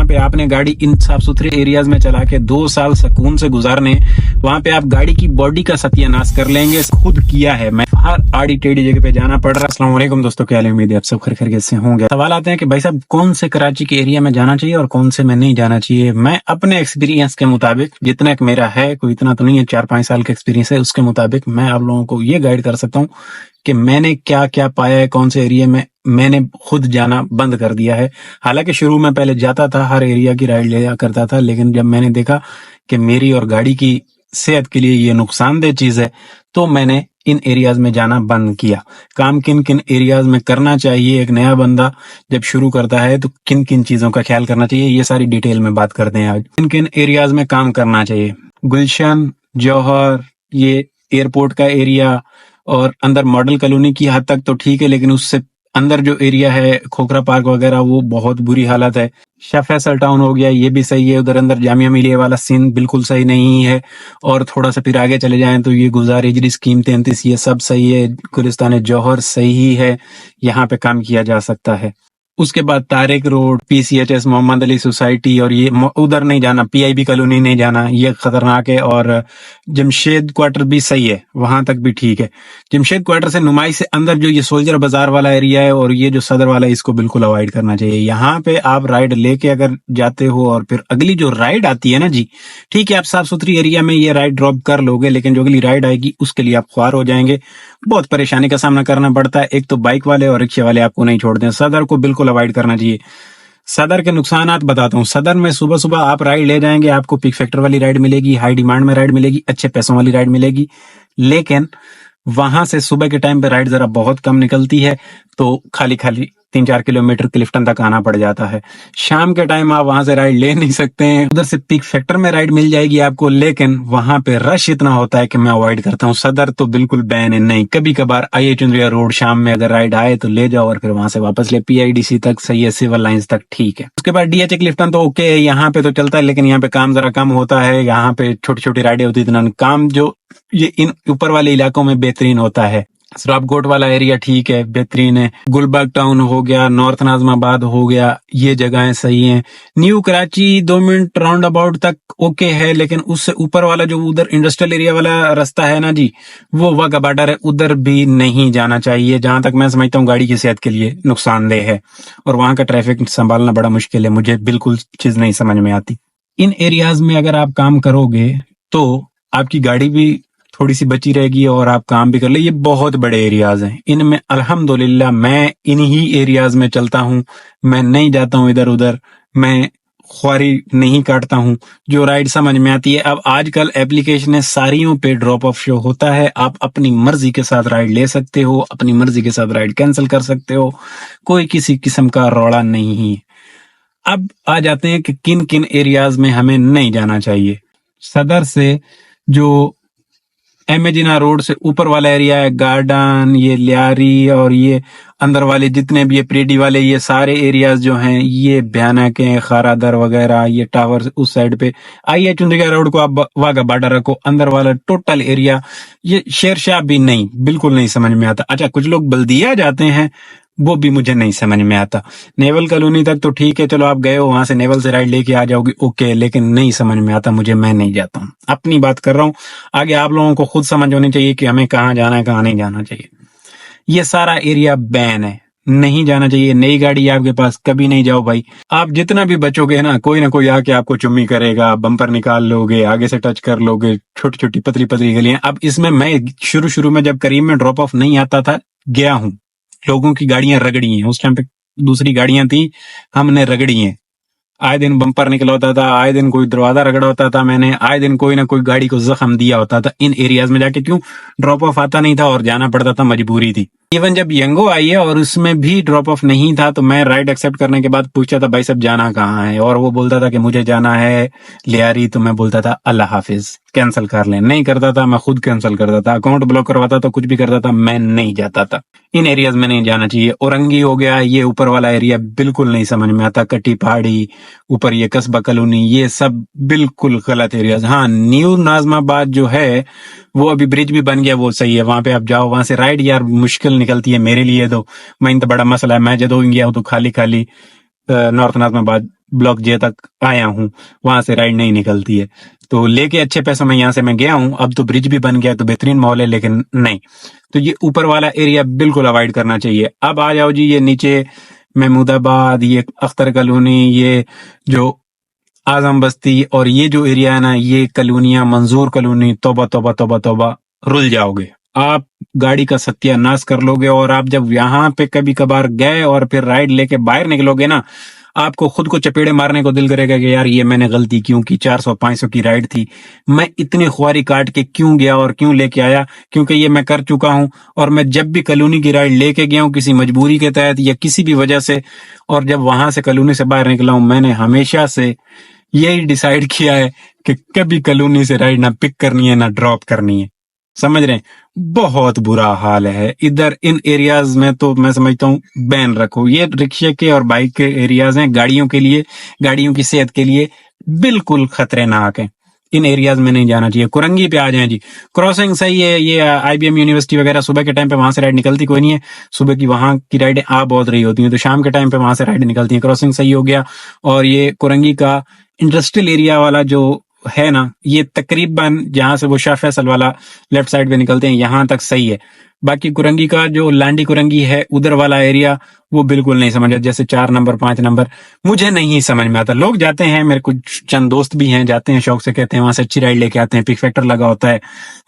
पे आपने गाड़ी इन साफ सुथरे एरियाज में चला के 2 साल सुकून से गुजारने, वहां पे आप गाड़ी की बॉडी का सत्यानाश कर लेंगे। खुद किया है, मैं हर आड़ी टेढ़ी जगह पे जाना पड़ रहा। अस्सलाम वालेकुम दोस्तों, क्या हाल है? उम्मीद है आप सब खैरियत से होंगे। सवाल आते हैं कि भाई साहब कौन से कराची के एरिया में जाना चाहिए और कौन से में नहीं जाना चाहिए। मैं अपने एक्सपीरियंस के मुताबिक, जितना कि मेरा है, कोई इतना तो नहीं है, 4-5 साल का एक्सपीरियंस है, उसके मुताबिक मैं आप लोगों को ये गाइड कर सकता हूँ कि मैंने क्या क्या पाया है, कौन से एरिया में मैंने खुद जाना बंद कर दिया है। हालांकि शुरू में पहले जाता था, हर एरिया की राइड लिया करता था, लेकिन जब मैंने देखा कि मेरी और गाड़ी की सेहत के लिए ये नुकसानदेह चीज है, तो मैंने इन एरियाज में जाना बंद किया। काम किन किन एरियाज में करना चाहिए, एक नया बंदा जब शुरू करता है तो किन किन चीजों का ख्याल करना चाहिए, ये सारी डिटेल में बात करते हैं आज। किन किन एरियाज में काम करना चाहिए। गुलशन, जौहर, ये एयरपोर्ट का एरिया और अंदर मॉडल कॉलोनी की हद तक तो ठीक है, लेकिन उससे अंदर जो एरिया है, खोखरा पार्क वगैरह, वो बहुत बुरी हालत है। शाह फैसल टाउन हो गया, ये भी सही है। उधर अंदर जामिया मिलिया वाला सीन बिल्कुल सही नहीं है। और थोड़ा सा फिर आगे चले जाएं तो ये गुलजार हिजरी स्कीम 33, ये सब सही है। गुलिस्तान जौहर सही है, यहाँ पे काम किया जा सकता है। उसके बाद Tariq road, PCHS, Mohammad Ali society, और ये उधर नहीं जाना, PIB कॉलोनी नहीं जाना, ये खतरनाक है। और जमशेद क्वार्टर भी सही है, वहां तक भी ठीक है। जमशेद क्वार्टर से नुमाई से अंदर जो ये सोल्जर बाजार वाला एरिया है और ये जो सदर वाला है, इसको बिल्कुल अवॉइड करना चाहिए। यहाँ पे आप राइड लेके अगर जाते हो और फिर अगली जो राइड आती है ना जी, ठीक है, आप साफ सुथरी एरिया में ये राइड ड्रॉप कर लोगे, लेकिन जो अगली राइड आएगी उसके लिए आप ख्वार हो जाएंगे। बहुत परेशानी का सामना करना पड़ता है। एक तो बाइक वाले और रिक्शे वाले आपको नहीं छोड़ते हैं। सदर को बिल्कुल अवॉइड करना चाहिए। सदर के नुकसानात बताता हूँ। सदर में सुबह सुबह आप राइड ले जाएंगे, आपको पिक फैक्टर वाली राइड मिलेगी, हाई डिमांड में राइड मिलेगी, अच्छे पैसों वाली राइड मिलेगी, लेकिन वहां से सुबह के टाइम पे राइड जरा बहुत कम निकलती है, तो खाली खाली 3-4 किलोमीटर क्लिफ्टन तक आना पड़ जाता है। शाम के टाइम आप वहां से राइड ले नहीं सकते हैं। उधर से पिक फैक्टर में राइड मिल जाएगी आपको, लेकिन वहां पे रश इतना होता है कि मैं अवॉइड करता हूँ। सदर तो बिल्कुल बैन है। नहीं, कभी कभार IA चुंदरिया रोड शाम में अगर राइड आए तो ले जाओ और फिर वहां से वापस ले। PIDC तक सही है, सिविल लाइंस तक ठीक है। उसके बाद DHA क्लिफ्टन तो ओके है, यहाँ पे तो चलता है, लेकिन यहाँ पे काम जरा कम होता है। यहाँ पे छोटी छोटी राइडें होती है, इतना काम जो ये इन ऊपर वाले इलाकों में बेहतरीन होता है। सराबकोट वाला एरिया ठीक है, बेहतरीन है। गुलबर्ग टाउन हो गया, नॉर्थ नाजमाबाद हो गया, ये जगहें सही हैं। New Karachi 2 minute round about तक ओके है, लेकिन उससे ऊपर वाला जो उधर इंडस्ट्रियल एरिया वाला रास्ता है ना जी, वो वाघा बॉर्डर है, उधर भी नहीं जाना चाहिए। जहां तक मैं समझता हूँ गाड़ी की सेहत के लिए नुकसानदेह है, और वहां का ट्रैफिक संभालना बड़ा मुश्किल है। मुझे बिल्कुल चीज नहीं समझ में आती। इन एरियाज में अगर आप काम करोगे तो आपकी गाड़ी भी थोड़ी सी बची रहेगी और आप काम भी कर ले। ये बहुत बड़े एरियाज हैं, इनमें अल्हम्दुलिल्लाह मैं इन्हीं एरियाज में चलता हूँ। मैं नहीं जाता हूँ इधर उधर, मैं ख्वारी नहीं काटता हूँ। जो राइड समझ में आती है, अब आजकल एप्लीकेशन सारियों पे ड्रॉप ऑफ शो होता है। आप अपनी मर्जी के साथ राइड ले सकते हो, अपनी मर्जी के साथ राइड कैंसिल कर सकते हो, कोई किसी किस्म का रौला नहीं है। अब आ जाते हैं कि किन किन एरियाज में हमें नहीं जाना चाहिए। सदर से जो एमेजिना रोड से ऊपर वाला एरिया है, गार्डन, ये लियारी और ये अंदर वाले जितने भी ये प्रेडी वाले, ये सारे एरियाज जो हैं ये भयानक हैं। खारादर वगैरह, ये टावर उस साइड पे। IA चुंदरिया रोड को आप वाघा बॉर्डर रखो, अंदर वाला टोटल एरिया ये शेरशाह भी नहीं, बिल्कुल नहीं समझ में आता। अच्छा, कुछ लोग बल्दिया जाते हैं, वो भी मुझे नहीं समझ में आता। नेवल कॉलोनी तक तो ठीक है, चलो आप गए हो, वहां से नेवल से राइड लेके आ जाओगे, ओके, लेकिन नहीं समझ में आता मुझे, मैं नहीं जाता हूँ। अपनी बात कर रहा हूँ, आगे आप लोगों को खुद समझ होनी चाहिए कि हमें कहाँ जाना है, कहाँ नहीं जाना चाहिए। ये सारा एरिया बैन है, नहीं जाना चाहिए। नई गाड़ी है आपके पास, कभी नहीं जाओ भाई। आप जितना भी बचोगे ना कोई आके आपको चुम्मी करेगा, बम्पर निकाल लोगे, आगे से टच कर लोगे, छोटी छोटी पतली पतली गलियां। अब इसमें मैं शुरू में जब करीब में ड्रॉप ऑफ नहीं आता था, गया हूँ, लोगों की गाड़ियां रगड़ी हैं। उस टाइम पे दूसरी गाड़ियां थी, हमने रगड़ी हैं। आए दिन बम्पर निकला होता था, आए दिन कोई दरवाजा रगड़ा होता था मैंने, आए दिन कोई ना कोई गाड़ी को जख्म दिया होता था इन एरियाज में जाके। क्यों? ड्रॉप ऑफ आता नहीं था और जाना पड़ता था, मजबूरी थी। इवन जब यंगो आई है और उसमें भी ड्रॉप ऑफ नहीं था, तो मैं राइड एक्सेप्ट करने के बाद पूछता था भाई साहब जाना कहाँ है, और वो बोलता था कि मुझे जाना है लियारी, तो मैं बोलता था अल्लाह हाफिज, कैंसिल कर लें। नहीं करता था, मैं खुद कैंसिल करता था, अकाउंट ब्लॉक करवाता था, कुछ भी करता था, मैं नहीं जाता था। इन एरियाज में नहीं जाना चाहिए। औरंगी हो गया, ये ऊपर वाला एरिया बिल्कुल नहीं समझ में आता। कट्टी पहाड़ी, ऊपर ये कस्बा कॉलोनी, ये सब बिल्कुल गलत एरियाज। हाँ, न्यू नाजमाबाद जो है वो अभी ब्रिज भी बन गया, वो सही है, वहां पे आप जाओ। वहां से राइड यार मुश्किल निकलती है मेरे लिए, तो मैं तो बड़ा मसला है। मैं जब गया हूँ तो खाली खाली नॉर्थ नाजमाबाद ब्लॉक जे तक आया हूँ, वहां से राइड नहीं निकलती है। तो लेके अच्छे पैसों में यहाँ से मैं गया हूँ। अब तो ब्रिज भी बन गया तो बेहतरीन माहौल है, लेकिन नहीं, तो ये ऊपर वाला एरिया बिल्कुल अवॉइड करना चाहिए। अब आ जाओ जी ये नीचे महमूदाबाद, ये अख्तर कॉलोनी, ये जो आजम बस्ती और ये जो एरिया है ना, ये कॉलोनियां, मंजूर कॉलोनी, तौबा तौबा तौबा तौबा, रुल जाओगे आप, गाड़ी का सत्यानाश कर लोगे। और आप जब यहाँ पे कभी कभार गए और फिर राइड लेके बाहर निकलोगे ना, आपको खुद को चपेड़े मारने को दिल करेगा कि यार ये मैंने गलती क्यों की, 400-500 की राइड थी, मैं इतनी खुआरी काट के क्यों गया और क्यों लेके आया, क्योंकि ये मैं कर चुका हूं। और मैं जब भी कॉलोनी की राइड लेके गया हूं किसी मजबूरी के तहत या किसी भी वजह से, और जब वहां से कॉलोनी से बाहर निकला हूं, मैंने हमेशा से यही डिसाइड किया है कि कभी कॉलोनी से राइड ना पिक करनी है ना ड्रॉप करनी है। समझ रहे हैं? बहुत बुरा हाल है इधर इन एरियाज में, तो मैं समझता हूँ बैन रखो। ये रिक्शे के और बाइक के एरियाज हैं, गाड़ियों के लिए, गाड़ियों की सेहत के लिए बिल्कुल खतरनाक है। इन एरियाज में नहीं जाना चाहिए। कुरंगी पे आ जाएं जी, क्रॉसिंग सही है, ये IBM यूनिवर्सिटी वगैरह सुबह के टाइम पे वहां से राइड निकलती कोई नहीं है, सुबह की वहां की राइडें आ बहुत रही होती हैं, तो शाम के टाइम पे वहां से राइड निकलती हैं। क्रॉसिंग सही हो गया। और ये कुरंगी का इंडस्ट्रियल एरिया वाला जो है ना, ये तकरीबन जहां से वो शाह फैसल वाला लेफ्ट साइड पे निकलते हैं यहां तक सही है। बाकी कुरंगी का जो लांडी कुरंगी है उधर वाला एरिया वो बिल्कुल नहीं समझ, जैसे 4 नंबर 5 नंबर मुझे नहीं समझ में आता। लोग जाते हैं, मेरे कुछ चंद दोस्त भी हैं, जाते हैं शौक से, कहते हैं वहां से अच्छी राइड लेके आते हैं, पिक फैक्टर लगा होता है,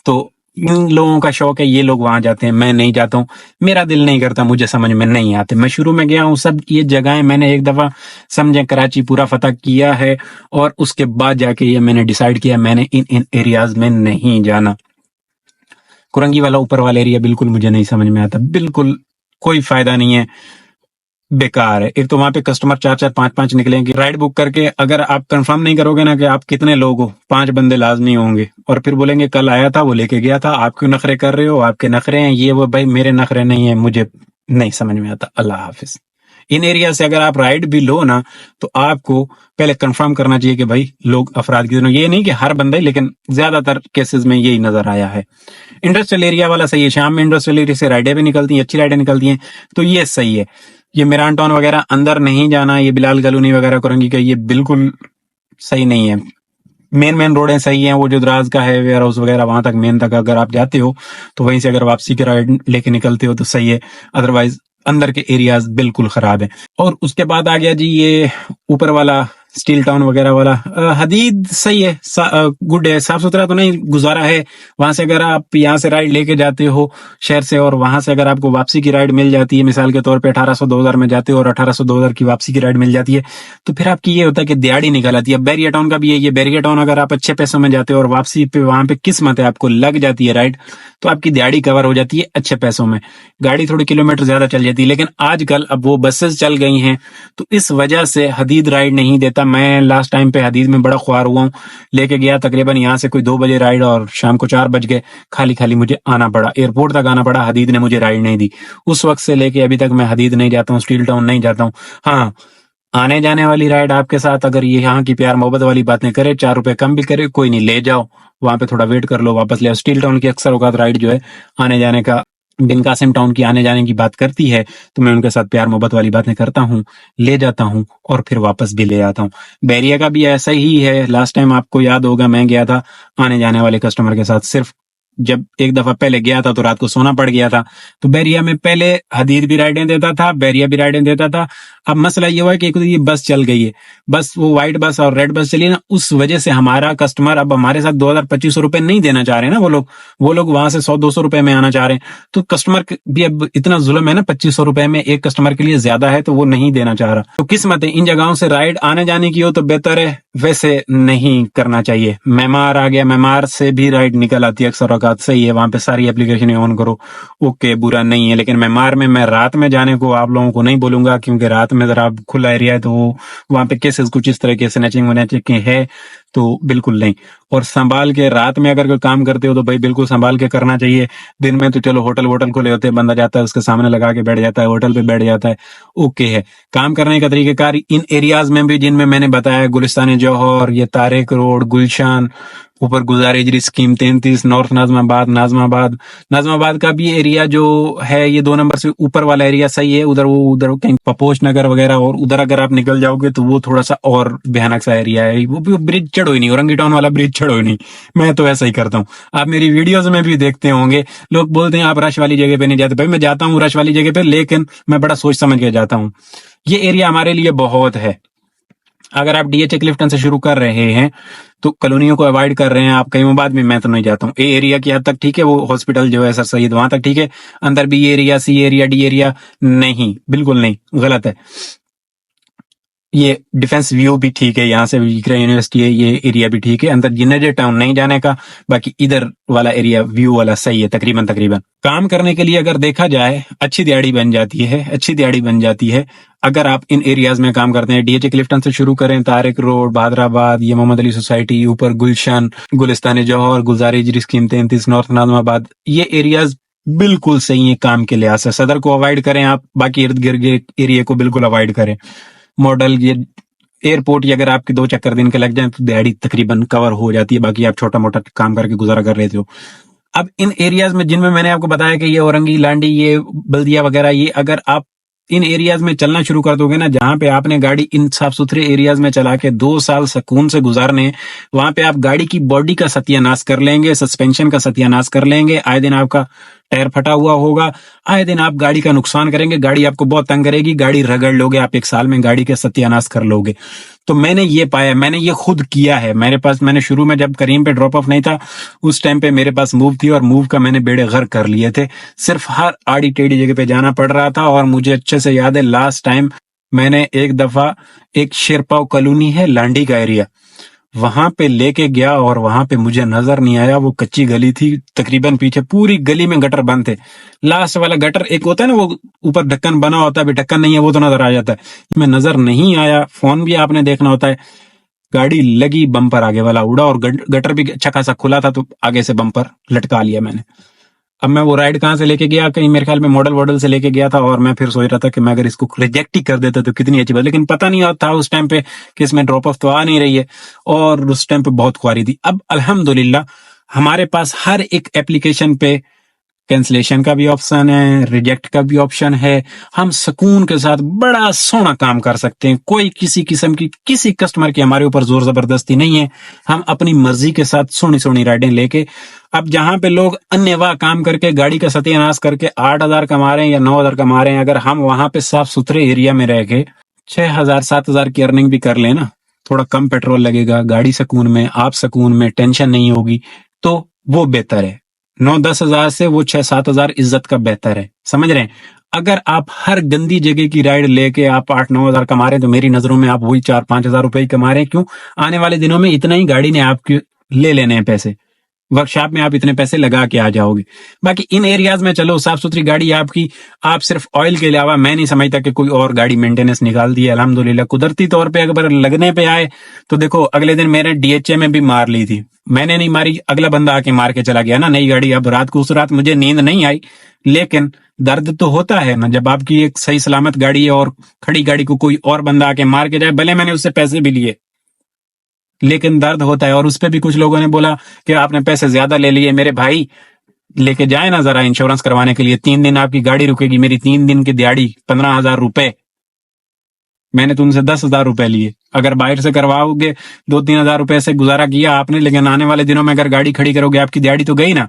तो इन लोगों का शौक है, ये लोग वहां जाते हैं, मैं नहीं जाता हूँ, मेरा दिल नहीं करता, मुझे समझ में नहीं आते। मैं शुरू में गया हूँ, सब ये जगहें मैंने एक दफा समझे कराची पूरा फतह किया है, और उसके बाद जाके ये मैंने डिसाइड किया मैंने इन एरियाज में नहीं जाना। कुरंगी वाला ऊपर वाला एरिया बिल्कुल मुझे नहीं समझ में आता, बिल्कुल कोई फायदा नहीं है, बेकार है। एक तो वहां पे कस्टमर 4-4 5-5 निकलेंगे राइड बुक करके, अगर आप कंफर्म नहीं करोगे ना कि आप कितने लोग हो, 5 बंदे लाजमी होंगे, और फिर बोलेंगे कल आया था वो लेके गया था, आप क्यों नखरे कर रहे हो, आपके नखरे हैं ये वो। भाई मेरे नखरे नहीं है, मुझे नहीं समझ में आता। अल्लाह हाफिज। इन एरिया से अगर आप राइड भी लो ना, तो आपको पहले कंफर्म करना चाहिए कि भाई लोग अफराद की, ये नहीं कि हर बंदे, लेकिन ज्यादातर केसेस में यही नजर आया है। इंडस्ट्रियल एरिया वाला सही है, शाम में इंडस्ट्रियल एरिया से राइडें भी निकलती हैं, अच्छी राइडें निकलती हैं, तो ये सही है। ये मिरान टाउन वगैरह अंदर नहीं जाना, ये बिलाल कॉलोनी वगैरह कुरंगी का, ये बिल्कुल सही नहीं है। मेन रोडें सही हैं, वो जो द्राज का है वेयर हाउस वगैरह वहां तक मेन तक अगर आप जाते हो तो वहीं से अगर वापसी की राइड लेके निकलते हो तो सही है, अदरवाइज अंदर के एरियाज बिल्कुल खराब है। और उसके बाद आ गया जी ये ऊपर वाला स्टील टाउन वगैरह वाला, हदीद सही है, गुड है, साफ सुथरा तो नहीं, गुजारा है। वहां से अगर आप यहाँ से राइड लेके जाते हो शहर से, और वहां से अगर आपको वापसी की राइड मिल जाती है, मिसाल के तौर पे 1800-2000 में जाते हो और 1800-2000 की वापसी की राइड मिल जाती है, तो फिर आपकी ये होता है कि दिहाड़ी निकल आती है। बैरिया टाउन का भी है, ये बैरिया टाउन अगर आप अच्छे पैसों में जाते हो और वापसी पे वहां पे किस्मत है आपको लग जाती है राइड, तो आपकी दिहाड़ी कवर हो जाती है अच्छे पैसों में, गाड़ी थोड़ी किलोमीटर ज्यादा चल जाती है। लेकिन आजकल अब वो बसेस चल गई हैं, तो इस वजह से हदीद राइड नहीं देता। मैं लास्ट टाइम पे हदीद में बड़ा ख्वार हुआ हूँ, लेके गया तकरीबन यहाँ से कोई 2 बजे राइड, और शाम को 4 बज गए, खाली खाली मुझे आना पड़ा, एयरपोर्ट तक आना पड़ा, हदीद ने मुझे राइड नहीं दी। उस वक्त से लेके अभी तक मैं हदीद नहीं जाता हूँ, स्टील टाउन नहीं जाता हूँ। हाँ, आने जाने वाली राइड आपके साथ अगर ये यहाँ की प्यार मोहब्बत वाली बातें करे, 4 रुपए कम भी करे, कोई नहीं, ले जाओ वहां पे, थोड़ा वेट कर लो, वापस ले आओ। स्टील टाउन की अक्सर औकात राइड जो है आने जाने का, बिन कासिम टाउन की आने जाने की बात करती है, तो मैं उनके साथ प्यार मोहब्बत वाली बातें करता हूँ, ले जाता हूँ और फिर वापस भी ले आता हूँ। बैरिया का भी ऐसा ही है। लास्ट टाइम आपको याद होगा मैं गया था आने जाने वाले कस्टमर के साथ, सिर्फ जब एक दफा पहले गया था तो रात को सोना पड़ गया था। तो बैरिया में पहले हदीद भी राइडें देता था, बैरिया भी राइडें देता था। अब मसला ये हुआ है कि एक ये बस चल गई है, बस वो व्हाइट बस और रेड बस चली ना, उस वजह से हमारा कस्टमर अब हमारे साथ 2000-2500 रुपए नहीं देना चाह रहे हैं ना, वो लोग वहां से 100-200 रुपए में आना चाह रहे हैं। तो कस्टमर भी अब इतना जुल्म है ना, 2500 रुपए में एक कस्टमर के लिए ज्यादा है, तो वो नहीं देना चाह रहा। तो किस्मत है, इन जगहों से राइड आने जाने की हो तो बेहतर है, वैसे नहीं करना चाहिए। मेमार आ गया, मेमार से भी राइड निकल आती है अक्सर औकात, सही है, वहां पे सारी एप्लीकेशन ऑन करो, ओके, बुरा नहीं है। लेकिन मेमार में मैं रात में जाने को आप लोगों को नहीं बोलूंगा, क्योंकि रात में जरा खुला एरिया है, तो वहां पे केसेस कुछ इस तरह के स्नैचिंग वनैचिंग के है, तो बिल्कुल नहीं। और संभाल के रात में अगर कोई काम करते हो तो भाई बिल्कुल संभाल के करना चाहिए। दिन में तो चलो होटल वोटल खुले होते हैं, बंदा जाता है उसके सामने लगा के बैठ जाता है, होटल पे बैठ जाता है, ओके है। काम करने का तरीकेकार इन एरियाज में भी जिनमें मैंने बताया, गुलिस्तान जौहर, ये तारेक रोड, गुलशान, ऊपर गुजार एजरी स्कीम 33, नॉर्थ नाजमाबाद, नाजमाबाद का भी एरिया जो है ये 2 नंबर से ऊपर वाला एरिया सही है। उधर कहीं पपोश नगर वगैरह, और उधर अगर आप निकल जाओगे तो वो थोड़ा सा और भयानक सा एरिया है। वो भी ब्रिज चढ़ो ही नहीं, औरंगी टाउन वाला ब्रिज चढ़ो ही नहीं। मैं तो ऐसा ही करता हूँ, आप मेरी वीडियोज में भी देखते होंगे, लोग बोलते हैं आप रश वाली जगह पे नहीं जाते। भाई मैं जाता हूँ रश वाली जगह पे, लेकिन मैं बड़ा सोच समझ के जाता हूँ। ये एरिया हमारे लिए बहुत है। अगर आप डीएचए क्लिफ्टन से शुरू कर रहे हैं तो कॉलोनियों को अवॉइड कर रहे हैं आप, कई बाद में मैं तो नहीं जाता हूँ। ए एरिया की हद तक ठीक है, वो हॉस्पिटल जो है सर सैयद वहां तक ठीक है। अंदर बी एरिया, सी एरिया, डी एरिया नहीं, बिल्कुल नहीं, गलत है। ये डिफेंस व्यू भी ठीक है, यहाँ से विक्रा यूनिवर्सिटी है, ये एरिया भी ठीक है। अंदर जिनेजर टाउन नहीं जाने का, बाकी इधर वाला एरिया व्यू वाला सही है तकरीबन। काम करने के लिए अगर देखा जाए अच्छी दिहाड़ी बन जाती है अगर आप इन एरियाज में काम करते हैं। डीएचए क्लिफ्टन से शुरू करें, तारिक रोड, बहादुराबाद, ये मोहम्मद अली सोसाइटी, ऊपर गुलशन, गुलिस्तान जौहर, गुलजार एजरी स्कीम 33, नॉर्थ नाजमाबाद, ये एरियाज बिल्कुल सही है काम के लिहाज से। सदर को अवॉइड करें आप, बाकी इर्द गिर्द एरिया को बिल्कुल अवॉइड करें। मॉडल, ये एयरपोर्ट, ये अगर आपके 2 चक्कर दिन के लग जाए तो दिहाड़ी तकरीबन कवर हो जाती है, बाकी आप छोटा मोटा काम करके गुजारा कर लेते हो। अब इन एरियाज में जिनमें मैंने आपको बताया कि ये औरंगी, लांडी, ये बल्दिया वगैरह, ये अगर आप इन एरियाज में चलना शुरू कर दोगे ना, जहां पे आपने गाड़ी इन साफ सुथरे एरियाज में चला के 2 साल सुकून से गुजारने, वहां पे आप गाड़ी की बॉडी का सत्यानाश कर लेंगे, सस्पेंशन का सत्यानाश कर लेंगे, आए दिन आपका टायर फटा हुआ होगा, आए दिन आप गाड़ी का नुकसान करेंगे, गाड़ी आपको बहुत तंग करेगी, गाड़ी रगड़ लोगे आप, 1 साल में गाड़ी के सत्यानाश कर लोगे। तो मैंने ये पाया, मैंने ये खुद किया है। मैंने शुरू में जब करीम पे ड्रॉप ऑफ नहीं था, उस टाइम पे मेरे पास मूव थी, और मूव का मैंने बेड़े गर्क कर लिए थे। सिर्फ हर आड़ी टेढ़ी जगह पे जाना पड़ रहा था। और मुझे अच्छे से याद है, लास्ट टाइम मैंने एक दफा एक शेरपाव कॉलोनी है, लांडी का एरिया, वहां पे लेके गया, और वहां पे मुझे नजर नहीं आया, वो कच्ची गली थी तकरीबन, पीछे पूरी गली में गटर बंद थे। लास्ट वाला गटर एक होता है ना, वो ऊपर ढक्कन बना होता है, अभी ढक्कन नहीं है वो तो नजर आ जाता है, मैं नजर नहीं आया। फोन भी आपने देखना होता है, गाड़ी लगी, बम्पर आगे वाला उड़ा, और गटर भी अच्छा खासा खुला था, तो आगे से बम्पर लटका लिया मैंने। अब मैं वो राइड कहाँ से लेके गया, कहीं मेरे ख्याल में मॉडल से लेके गया था, और मैं फिर सोच रहा था कि मैं अगर इसको रिजेक्ट ही कर देता तो कितनी अच्छी बात, लेकिन पता नहीं था उस टाइम पे कि इसमें ड्रॉप ऑफ तो आ नहीं रही है, और उस टाइम पे बहुत ख्वारी थी। अब अल्हम्दुलिल्लाह हमारे पास हर एक एप्लीकेशन पे कैंसलेशन का भी ऑप्शन है, रिजेक्ट का भी ऑप्शन है। हम सुकून के साथ बड़ा सोना काम कर सकते हैं। कोई किसी किस्म की किसी कस्टमर की हमारे ऊपर जोर जबरदस्ती नहीं है। हम अपनी मर्जी के साथ सोनी सोनी राइडें लेके, अब जहां पे लोग अन्यवाह काम करके गाड़ी का सत्यानाश करके 8,000 कमा रहे हैं या 9,000 कमा रहे हैं, अगर हम वहां पे साफ सुथरे एरिया में रह के 6,000 7,000 की अर्निंग भी कर ले ना, थोड़ा कम पेट्रोल लगेगा, गाड़ी सुकून में, आप सुकून में, टेंशन नहीं होगी, तो वो बेहतर है। 9-10 हजार से वो 6-7 हजार इज्जत का बेहतर है, समझ रहे हैं। अगर आप हर गंदी जगह की राइड लेके आप 8-9 हजार कमा रहे हैं, तो मेरी नजरों में आप वही 4-5 हजार रुपए ही कमा रहे हैं। क्यों? आने वाले दिनों में इतना ही गाड़ी ने आपके ले लेने हैं पैसे, वर्कशॉप में आप इतने पैसे लगा के आ जाओगे। बाकी इन एरियाज में चलो, साफ सुथरी गाड़ी आपकी, आप सिर्फ ऑयल के अलावा मैं नहीं समझता कि कोई और गाड़ी मेंटेनेंस निकाल दी है। अल्हम्दुलिल्लाह कुदरती तौर पे अगर लगने पे आए तो देखो, अगले दिन मेरे डीएचए में भी मार ली थी, मैंने नहीं मारी, अगला बंदा आके मार के चला गया ना, नई गाड़ी। अब रात को, उस रात मुझे नींद नहीं आई, लेकिन दर्द तो होता है ना जब आपकी एक सही सलामत गाड़ी है और खड़ी गाड़ी को कोई और बंदा आके मार के जाए। भले मैंने उससे पैसे भी लिए, लेकिन दर्द होता है। और उस पे भी कुछ लोगों ने बोला कि आपने पैसे ज्यादा ले लिए। मेरे भाई लेके जाए ना जरा इंश्योरेंस करवाने के लिए, 3 दिन आपकी गाड़ी रुकेगी। मेरी 3 दिन की दिहाड़ी 15,000 रुपए, मैंने तुमसे 10,000 रुपए लिए। अगर बाहर से करवाओगे 2-3 हजार रुपए से गुजारा किया आपने, लेकिन आने वाले दिनों में अगर गाड़ी खड़ी करोगे, आपकी दिहाड़ी तो गई ना।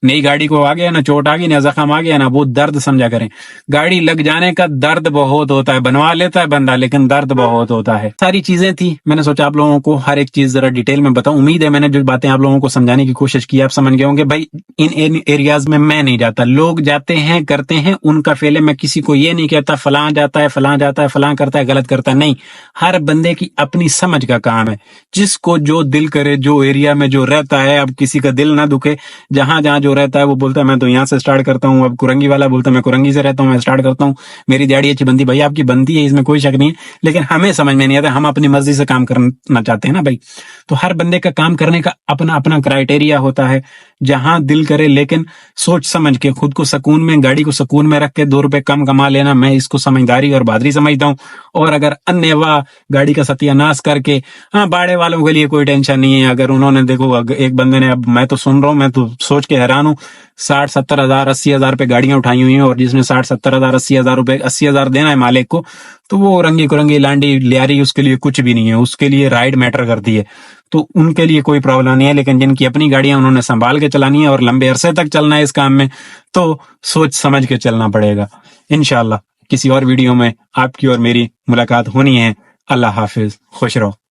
नई गाड़ी को आ गया ना, चोट आ गई ना, जख्म आ गया ना, वो दर्द समझा करें। गाड़ी लग जाने का दर्द बहुत होता है, बनवा लेता है बंदा, लेकिन दर्द बहुत होता है। सारी चीजें थी, मैंने सोचा आप लोगों को हर एक चीज जरा डिटेल में बताऊं। उम्मीद है मैंने जो बातें आप लोगों को समझाने की कोशिश की, आप समझ गए होंगे। भाई इन एरियाज में मैं नहीं जाता, लोग जाते हैं, करते हैं, उनका फेल है। मैं किसी को ये नहीं कहता फलां जाता है, फलां जाता है, फलां करता है, गलत करता है, नहीं। हर बंदे की अपनी समझ का काम है, जिसको जो दिल करे, जो एरिया में जो रहता है। अब किसी का दिल ना दुखे, जहां जहां जो जो रहता है वो बोलता है मैं तो यहाँ से स्टार्ट करता हूँ, अब कुरंगी वाला बोलता है मैं कुरंगी से रहता हूँ, मैं स्टार्ट करता हूँ, मेरी दाढ़ी अच्छी बनती। भाई आपकी बनती है, इसमें कोई शक नहीं है, लेकिन हमें समझ में नहीं आता, हम अपनी मर्जी से काम करना चाहते हैं ना भाई। तो हर बंदे का काम करने का अपना अपना क्राइटेरिया होता है, जहां दिल करे, लेकिन सोच समझ के, खुद को सुकून में, गाड़ी को सुकून में रख के 2 रुपए कम कमा लेना, मैं इसको समझदारी और बहादुरी समझता हूँ। और अगर अन्य गाड़ी का सत्यानाश करके, हाँ बाड़े वालों के लिए कोई टेंशन नहीं है। अगर उन्होंने, देखो एक बंदे ने, अब मैं तो सुन रहा हूँ, मैं तो सोच के हैरान हूँ, 60-70 हजार 80 हजार पे गाड़ियां उठाई हुई हैं, और जिसने 60-70 हजार 80 हजार रुपए 80 हजार देना है मालिक को, तो वो रंगी कुरंगी लांडी लियारी उसके लिए कुछ भी नहीं है, उसके लिए राइड मैटर करती है, तो उनके लिए कोई प्रॉब्लम नहीं है। लेकिन जिनकी अपनी गाड़ियां उन्होंने संभाल के चलानी है और लंबे अरसे तक चलना है इस काम में, तो सोच समझ के चलना पड़ेगा। इंशाल्लाह किसी और वीडियो में आपकी और मेरी मुलाकात होनी है। अल्लाह हाफिज, खुश रहो।